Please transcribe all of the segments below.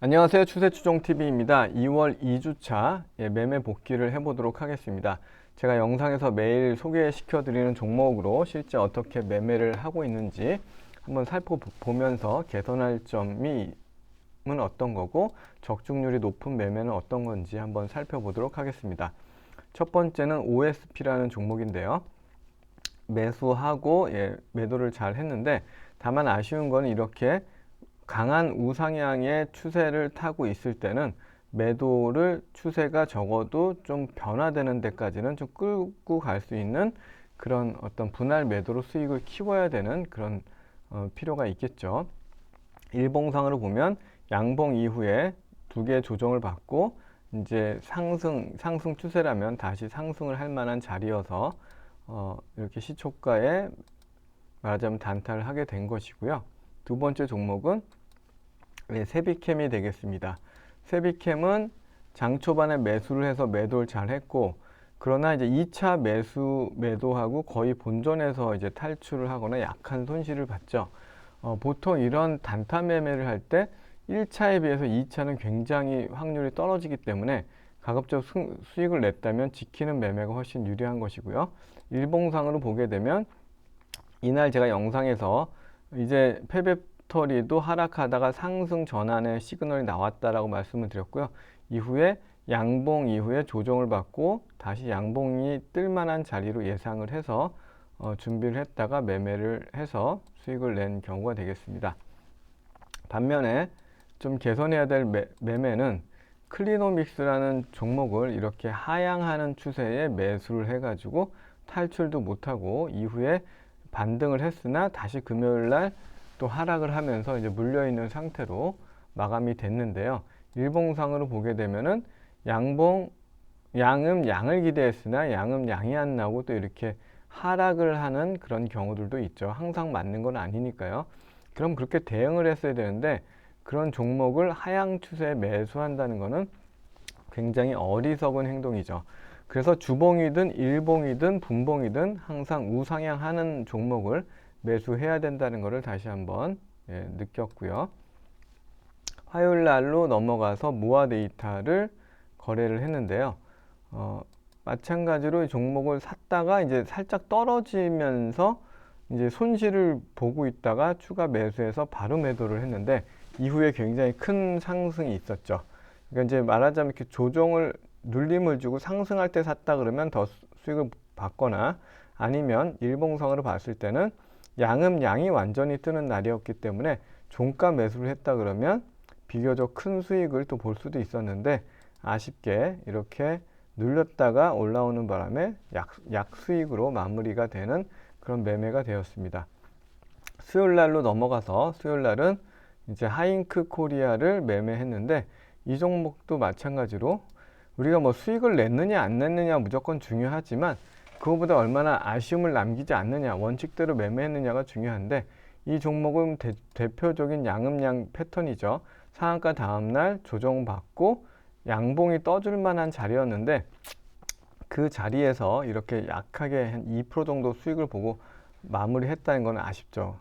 안녕하세요. 추세추종TV입니다. 2월 2주차 매매 복귀를 해보도록 하겠습니다. 제가 영상에서 매일 소개시켜드리는 종목으로 실제 어떻게 매매를 하고 있는지 한번 살펴보면서 개선할 점이 어떤 거고 적중률이 높은 매매는 어떤 건지 한번 살펴보도록 하겠습니다. 첫 번째는 OSP라는 종목인데요. 매수하고 매도를 잘 했는데 다만 아쉬운 거는 이렇게 강한 우상향의 추세를 타고 있을 때는 매도를 추세가 적어도 좀 변화되는 데까지는 좀 끌고 갈 수 있는 그런 어떤 분할 매도로 수익을 키워야 되는 그런 필요가 있겠죠. 일봉상으로 보면 양봉 이후에 두 개 조정을 받고 이제 상승 추세라면 다시 상승을 할 만한 자리여서 이렇게 시초가에 말하자면 단타를 하게 된 것이고요. 두 번째 종목은 세비캠이 되겠습니다. 세비캠은 장 초반에 매수를 해서 매도를 잘 했고, 그러나 이제 2차 매도하고 거의 본전에서 이제 탈출을 하거나 약한 손실을 봤죠. 보통 이런 단타 매매를 할 때 1차에 비해서 2차는 굉장히 확률이 떨어지기 때문에 가급적 수익을 냈다면 지키는 매매가 훨씬 유리한 것이고요. 일봉상으로 보게 되면 이날 제가 영상에서 이제 페베토리도 하락하다가 상승 전환의 시그널이 나왔다라고 말씀을 드렸고요. 이후에 양봉 이후에 조정을 받고 다시 양봉이 뜰 만한 자리로 예상을 해서 준비를 했다가 매매를 해서 수익을 낸 경우가 되겠습니다. 반면에 좀 개선해야 될 매매는 클리노믹스라는 종목을 이렇게 하향하는 추세에 매수를 해가지고 탈출도 못하고 이후에 반등을 했으나 다시 금요일 날 또 하락을 하면서 이제 물려있는 상태로 마감이 됐는데요. 일봉상으로 보게 되면은 양은 양을 기대했으나 양은 양이 안 나오고 또 이렇게 하락을 하는 그런 경우들도 있죠. 항상 맞는 건 아니니까요. 그럼 그렇게 대응을 했어야 되는데 그런 종목을 하향 추세에 매수한다는 것은 굉장히 어리석은 행동이죠. 그래서 주봉이든 일봉이든 분봉이든 항상 우상향하는 종목을 매수해야 된다는 것을 다시 한번 느꼈고요. 화요일 날로 넘어가서 모아 데이터를 거래를 했는데요. 마찬가지로 이 종목을 샀다가 이제 살짝 떨어지면서 이제 손실을 보고 있다가 추가 매수해서 바로 매도를 했는데 이후에 굉장히 큰 상승이 있었죠. 그러니까 이제 말하자면 이렇게 조정을 눌림을 주고 상승할 때 샀다 그러면 더 수익을 받거나 아니면 일봉상으로 봤을 때는 양이 완전히 뜨는 날이었기 때문에 종가 매수를 했다 그러면 비교적 큰 수익을 또 볼 수도 있었는데 아쉽게 이렇게 눌렸다가 올라오는 바람에 약수익으로 마무리가 되는 그런 매매가 되었습니다. 수요일 날로 넘어가서 수요일 날은 이제 하잉크 코리아를 매매했는데 이 종목도 마찬가지로 우리가 뭐 수익을 냈느냐 안 냈느냐 무조건 중요하지만 그거보다 얼마나 아쉬움을 남기지 않느냐 원칙대로 매매했느냐가 중요한데 이 종목은 대표적인 양음양 패턴이죠. 상한가 다음날 조정받고 양봉이 떠줄 만한 자리였는데 그 자리에서 이렇게 약하게 한 2% 정도 수익을 보고 마무리했다는 건 아쉽죠.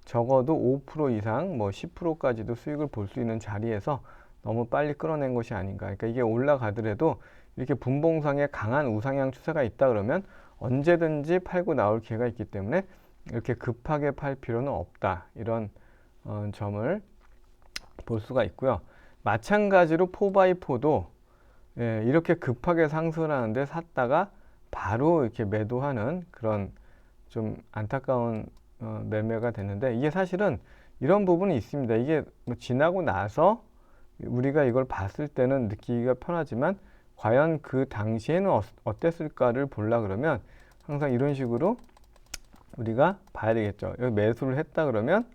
적어도 5% 이상 뭐 10%까지도 수익을 볼 수 있는 자리에서 너무 빨리 끌어낸 것이 아닌가. 그러니까 이게 올라가더라도 이렇게 분봉상에 강한 우상향 추세가 있다 그러면 언제든지 팔고 나올 기회가 있기 때문에 이렇게 급하게 팔 필요는 없다. 이런 점을 볼 수가 있고요. 마찬가지로 4x4도 이렇게 급하게 상승을 하는데 샀다가 바로 이렇게 매도하는 그런 좀 안타까운 매매가 됐는데 이게 사실은 이런 부분이 있습니다. 이게 뭐 지나고 나서 우리가 이걸 봤을 때는 느끼기가 편하지만 과연 그 당시에는 어땠을까를 보려 그러면 항상 이런 식으로 우리가 봐야 되겠죠. 여기 매수를 했다 그러면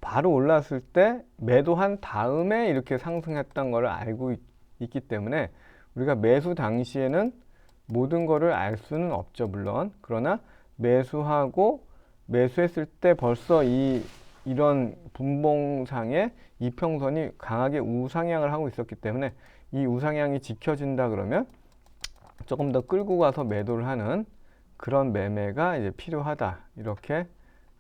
바로 올랐을 때 매도한 다음에 이렇게 상승했던 것을 알고 있기 때문에 우리가 매수 당시에는 모든 것을 알 수는 없죠, 물론. 그러나 매수하고 매수했을 때 벌써 이런 분봉상의 이평선이 강하게 우상향을 하고 있었기 때문에 이 우상향이 지켜진다 그러면 조금 더 끌고 가서 매도를 하는 그런 매매가 이제 필요하다 이렇게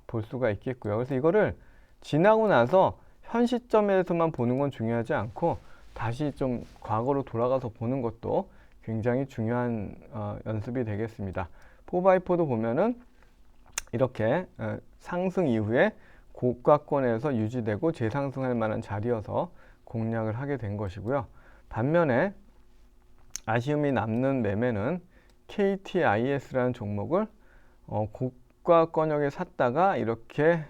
볼 수가 있겠고요. 그래서 이거를 지나고 나서 현 시점에서만 보는 건 중요하지 않고 다시 좀 과거로 돌아가서 보는 것도 굉장히 중요한 연습이 되겠습니다. 4x4도 보면은 이렇게 상승 이후에 고가권에서 유지되고 재상승할 만한 자리여서 공략을 하게 된 것이고요. 반면에 아쉬움이 남는 매매는 KTIS라는 종목을 고가권역에 샀다가 이렇게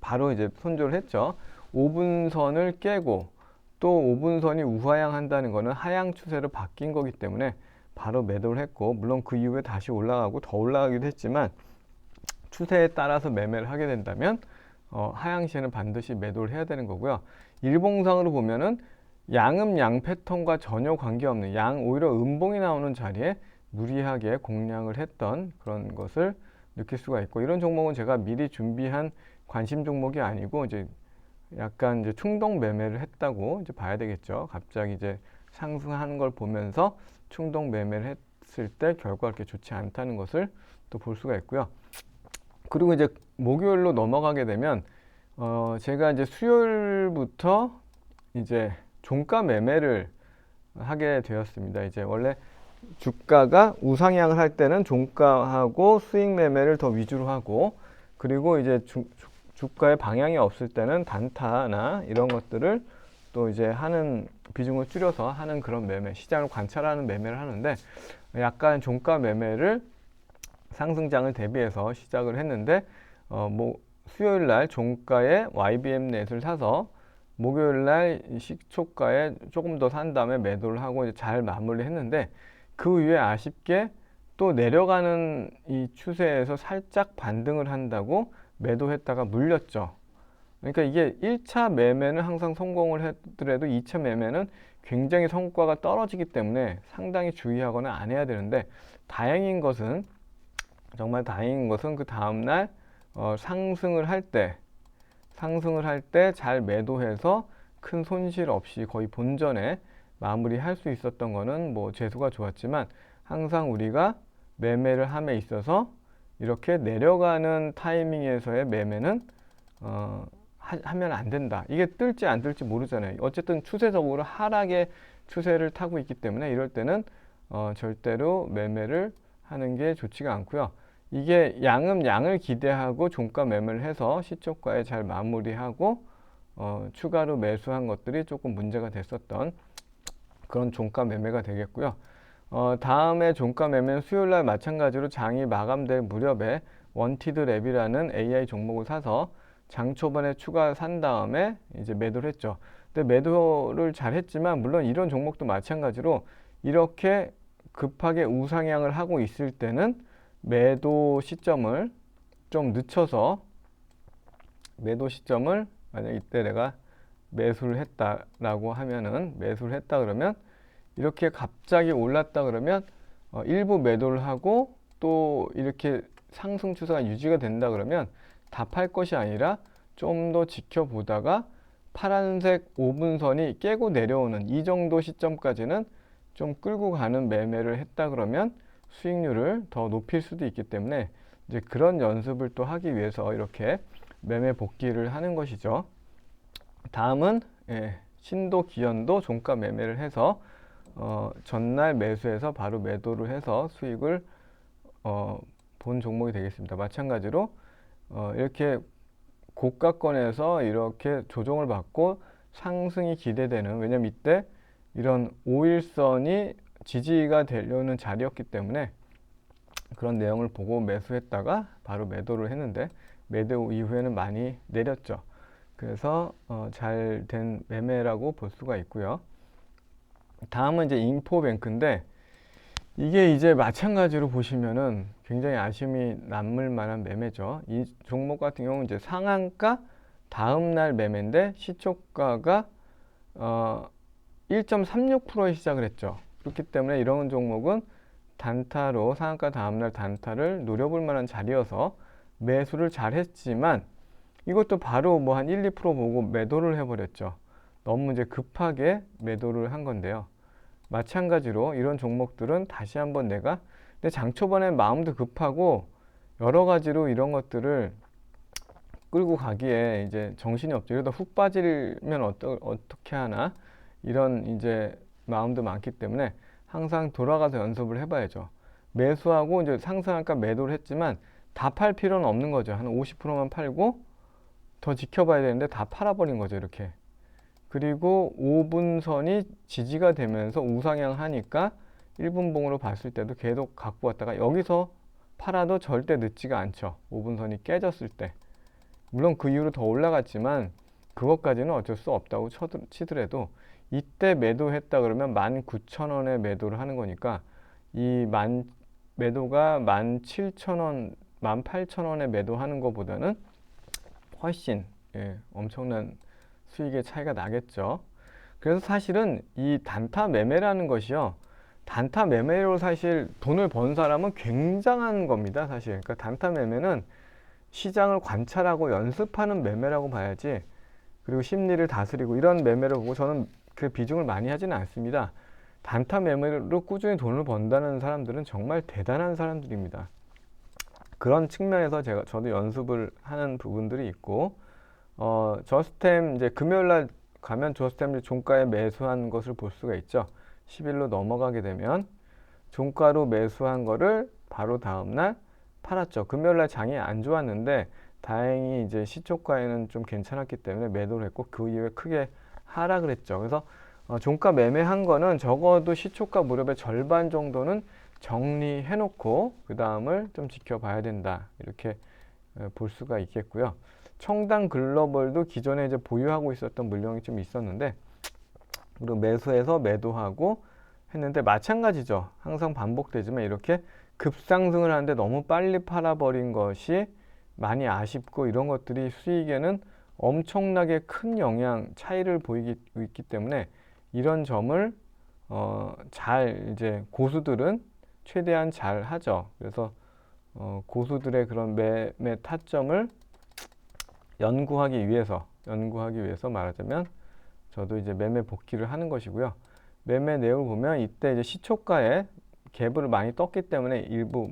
바로 이제 손절을 했죠. 5분선을 깨고 또 5분선이 우하향한다는 것은 하향 추세로 바뀐 거기 때문에 바로 매도를 했고, 물론 그 이후에 다시 올라가고 더 올라가기도 했지만 추세에 따라서 매매를 하게 된다면 하향 시에는 반드시 매도를 해야 되는 거고요. 일봉상으로 보면은 양음양 패턴과 전혀 관계없는 오히려 음봉이 나오는 자리에 무리하게 공략을 했던 그런 것을 느낄 수가 있고, 이런 종목은 제가 미리 준비한 관심 종목이 아니고 이제 약간 이제 충동 매매를 했다고 이제 봐야 되겠죠. 갑자기 이제 상승하는 걸 보면서 충동 매매를 했을 때 결과가 그렇게 좋지 않다는 것을 또 볼 수가 있고요. 그리고 이제 목요일로 넘어가게 되면 제가 이제 수요일부터 이제 종가 매매를 하게 되었습니다. 이제 원래 주가가 우상향을 할 때는 종가하고 수익 매매를 더 위주로 하고, 그리고 이제 주가의 방향이 없을 때는 단타나 이런 것들을 또 이제 하는 비중을 줄여서 하는 그런 매매, 시장을 관찰하는 매매를 하는데, 약간 종가 매매를 상승장을 대비해서 시작을 했는데 뭐 수요일 날 종가에 YBM 넷을 사서 목요일 날 시초가에 조금 더 산 다음에 매도를 하고 이제 잘 마무리했는데, 그 위에 아쉽게 또 내려가는 이 추세에서 살짝 반등을 한다고 매도했다가 물렸죠. 그러니까 이게 1차 매매는 항상 성공을 했더라도 2차 매매는 굉장히 성과가 떨어지기 때문에 상당히 주의하거나 안 해야 되는데, 정말 다행인 것은 그 다음날 상승을 할 때 잘 매도해서 큰 손실 없이 거의 본전에 마무리할 수 있었던 거는 뭐 재수가 좋았지만, 항상 우리가 매매를 함에 있어서 이렇게 내려가는 타이밍에서의 매매는 하면 안 된다. 이게 뜰지 안 뜰지 모르잖아요. 어쨌든 추세적으로 하락의 추세를 타고 있기 때문에 이럴 때는 절대로 매매를 하는 게 좋지가 않고요. 이게 양을 기대하고 종가 매매를 해서 시초가에 잘 마무리하고 추가로 매수한 것들이 조금 문제가 됐었던 그런 종가 매매가 되겠고요. 다음에 종가 매매는 수요일날 마찬가지로 장이 마감될 무렵에 원티드 랩이라는 AI 종목을 사서 장 초반에 추가 산 다음에 이제 매도를 했죠. 근데 매도를 잘 했지만, 물론 이런 종목도 마찬가지로 이렇게 급하게 우상향을 하고 있을 때는 매도 시점을 좀 늦춰서, 매도 시점을 만약 이때 내가 매수를 했다라고 하면은, 매수를 했다 그러면 이렇게 갑자기 올랐다 그러면 일부 매도를 하고 또 이렇게 상승 추세가 유지가 된다 그러면 다 팔 것이 아니라 좀 더 지켜보다가 파란색 5분선이 깨고 내려오는 이 정도 시점까지는 좀 끌고 가는 매매를 했다 그러면 수익률을 더 높일 수도 있기 때문에 이제 그런 연습을 또 하기 위해서 이렇게 매매 복귀를 하는 것이죠. 다음은 신도 기현도 종가 매매를 해서 전날 매수해서 바로 매도를 해서 수익을 본 종목이 되겠습니다. 마찬가지로 이렇게 고가권에서 이렇게 조정을 받고 상승이 기대되는, 왜냐면 이때 이런 5일선이 지지가 되려는 자리였기 때문에 그런 내용을 보고 매수했다가 바로 매도를 했는데, 매도 이후에는 많이 내렸죠. 그래서 잘 된 매매라고 볼 수가 있고요. 다음은 이제 인포뱅크인데, 이게 이제 마찬가지로 보시면은 굉장히 아쉬움이 남을 만한 매매죠. 이 종목 같은 경우는 이제 상한가 다음날 매매인데 시초가가 1.36%에 시작을 했죠. 그렇기 때문에 이런 종목은 단타로 상한가 다음날 단타를 노려볼 만한 자리여서 매수를 잘 했지만, 이것도 바로 뭐 한 1, 2% 보고 매도를 해버렸죠. 너무 이제 급하게 매도를 한 건데요. 마찬가지로 이런 종목들은 다시 한번 근데 장 초반에 마음도 급하고 여러 가지로 이런 것들을 끌고 가기에 이제 정신이 없죠. 이러다 훅 빠지면 어떻게 하나 이런 이제 마음도 많기 때문에 항상 돌아가서 연습을 해봐야죠. 매수하고 이제 상승할까 매도를 했지만 다 팔 필요는 없는 거죠. 한 50%만 팔고 더 지켜봐야 되는데 다 팔아버린 거죠. 이렇게. 그리고 5분선이 지지가 되면서 우상향 하니까 1분봉으로 봤을 때도 계속 갖고 왔다가 여기서 팔아도 절대 늦지가 않죠. 5분선이 깨졌을 때. 물론 그 이후로 더 올라갔지만 그것까지는 어쩔 수 없다고 치더라도 이때 매도했다 그러면 19,000원에 매도를 하는 거니까 이 매도가 17,000원, 18,000원에 매도하는 것보다는 훨씬 엄청난 수익의 차이가 나겠죠. 그래서 사실은 이 단타 매매라는 것이요. 단타 매매로 사실 돈을 번 사람은 굉장한 겁니다. 사실. 그러니까 단타 매매는 시장을 관찰하고 연습하는 매매라고 봐야지. 그리고 심리를 다스리고 이런 매매를 보고 저는 그 비중을 많이 하지는 않습니다. 단타 매매로 꾸준히 돈을 번다는 사람들은 정말 대단한 사람들입니다. 그런 측면에서 저도 연습을 하는 부분들이 있고, 저스템 이제 금요일 날 가면 저스템 종가에 매수한 것을 볼 수가 있죠. 10일로 넘어가게 되면 종가로 매수한 거를 바로 다음날 팔았죠. 금요일 날 장이 안 좋았는데 다행히 이제 시초가에는 좀 괜찮았기 때문에 매도를 했고 그 이후에 크게 하락을 했죠. 그래서 종가 매매한 거는 적어도 시초가 무렵의 절반 정도는 정리해 놓고 그 다음을 좀 지켜봐야 된다. 이렇게 볼 수가 있겠고요. 청당 글로벌도 기존에 이제 보유하고 있었던 물량이 좀 있었는데 그리고 매수해서 매도하고 했는데 마찬가지죠. 항상 반복되지만 이렇게 급상승을 하는데 너무 빨리 팔아버린 것이 많이 아쉽고 이런 것들이 수익에는 엄청나게 큰 차이를 보이기 있기 때문에 이런 점을 잘 이제 고수들은 최대한 잘 하죠. 그래서 고수들의 그런 매매 타점을 연구하기 위해서 말하자면 저도 이제 매매 복귀를 하는 것이고요. 매매 내용을 보면 이때 이제 시초가에 갭을 많이 떴기 때문에 일부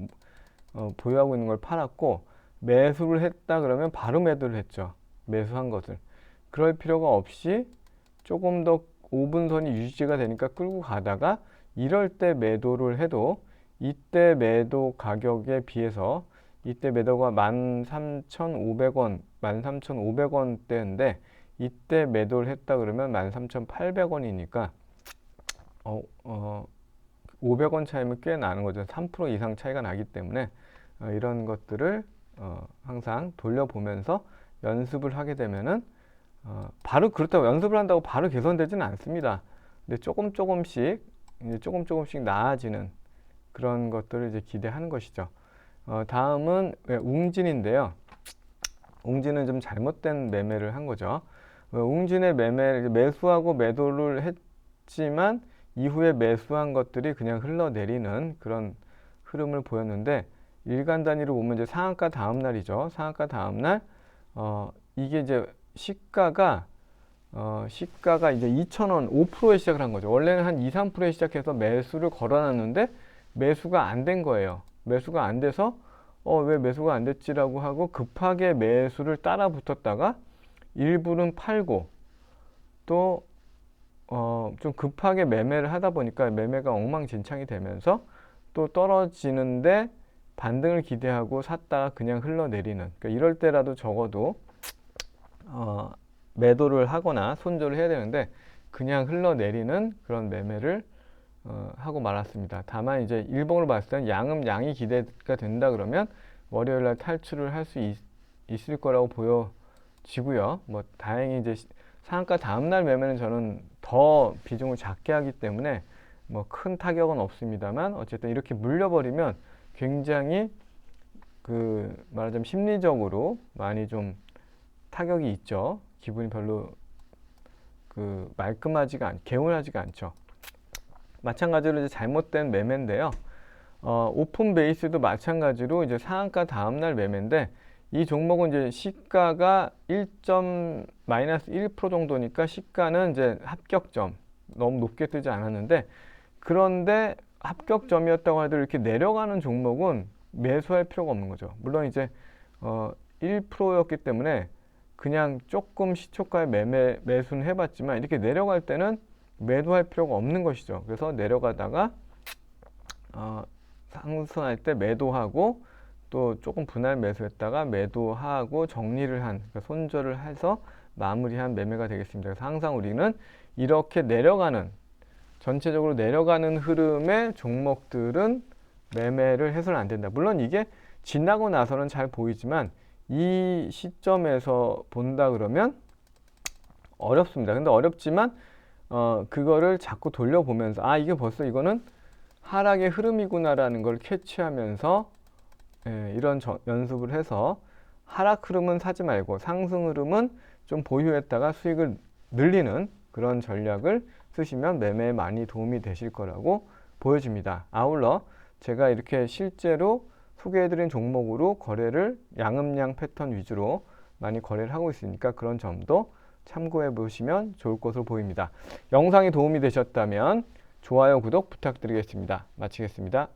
보유하고 있는 걸 팔았고 매수를 했다 그러면 바로 매도를 했죠. 매수한 것을. 그럴 필요가 없이 조금 더 5분선이 유지가 되니까 끌고 가다가 이럴 때 매도를 해도 이때 매도 가격에 비해서 이때 매도가 13,500원, 13,500원대인데 이때 매도를 했다 그러면 13,800원이니까 500원 차이면 꽤 나는 거죠. 3% 이상 차이가 나기 때문에 이런 것들을 항상 돌려보면서 연습을 하게 되면은 바로 그렇다고 연습을 한다고 바로 개선되지는 않습니다. 근데 조금씩 나아지는 그런 것들을 이제 기대하는 것이죠. 다음은 웅진인데요. 웅진은 좀 잘못된 매매를 한 거죠. 웅진의 매수하고 매도를 했지만 이후에 매수한 것들이 그냥 흘러내리는 그런 흐름을 보였는데 일간 단위로 보면 이제 상한가 다음 날이죠. 상한가 다음 날 이게 이제 시가가 이제 2,000원 5%에 시작을 한 거죠. 원래는 한 2, 3%에 시작해서 매수를 걸어놨는데 매수가 안 된 거예요. 매수가 안 돼서 왜 매수가 안 됐지라고 하고 급하게 매수를 따라 붙었다가 일부는 팔고 또 좀 급하게 매매를 하다 보니까 매매가 엉망진창이 되면서 또 떨어지는데 반등을 기대하고 샀다가 그냥 흘러내리는 그러니까 이럴 때라도 적어도 매도를 하거나 손절을 해야 되는데 그냥 흘러내리는 그런 매매를 하고 말았습니다. 다만 이제 일봉으로 봤을 때는 양이 기대가 된다 그러면 월요일 날 탈출을 할 수 있을 거라고 보여지고요. 뭐 다행히 이제 상한가 다음 날 매매는 저는 더 비중을 작게 하기 때문에 뭐 큰 타격은 없습니다만 어쨌든 이렇게 물려버리면 굉장히 말하자면 심리적으로 많이 좀 타격이 있죠. 기분이 별로 개운하지가 않죠. 마찬가지로 이제 잘못된 매매인데요. 오픈 베이스도 마찬가지로 이제 상한가 다음날 매매인데 이 종목은 이제 시가가 -1% 정도니까 시가는 이제 합격점 너무 높게 뜨지 않았는데 그런데 합격점이었다고 하더라도 이렇게 내려가는 종목은 매수할 필요가 없는 거죠. 물론 이제 1%였기 때문에 그냥 조금 시초가에 매수는 해봤지만 이렇게 내려갈 때는 매도할 필요가 없는 것이죠. 그래서 내려가다가 상승할 때 매도하고 또 조금 분할 매수했다가 매도하고 정리를 한, 그러니까 손절을 해서 마무리한 매매가 되겠습니다. 그래서 항상 우리는 이렇게 내려가는, 전체적으로 내려가는 흐름의 종목들은 매매를 해서는 안 된다. 물론 이게 지나고 나서는 잘 보이지만 이 시점에서 본다 그러면 어렵습니다. 근데 어렵지만 그거를 자꾸 돌려보면서 이게 벌써 이거는 하락의 흐름이구나라는 걸 캐치하면서 이런 연습을 해서 하락 흐름은 사지 말고 상승 흐름은 좀 보유했다가 수익을 늘리는 그런 전략을 쓰시면 매매에 많이 도움이 되실 거라고 보여집니다. 아울러 제가 이렇게 실제로 소개해드린 종목으로 거래를 양음양 패턴 위주로 많이 거래를 하고 있으니까 그런 점도 참고해 보시면 좋을 것으로 보입니다. 영상이 도움이 되셨다면 좋아요, 구독 부탁드리겠습니다. 마치겠습니다.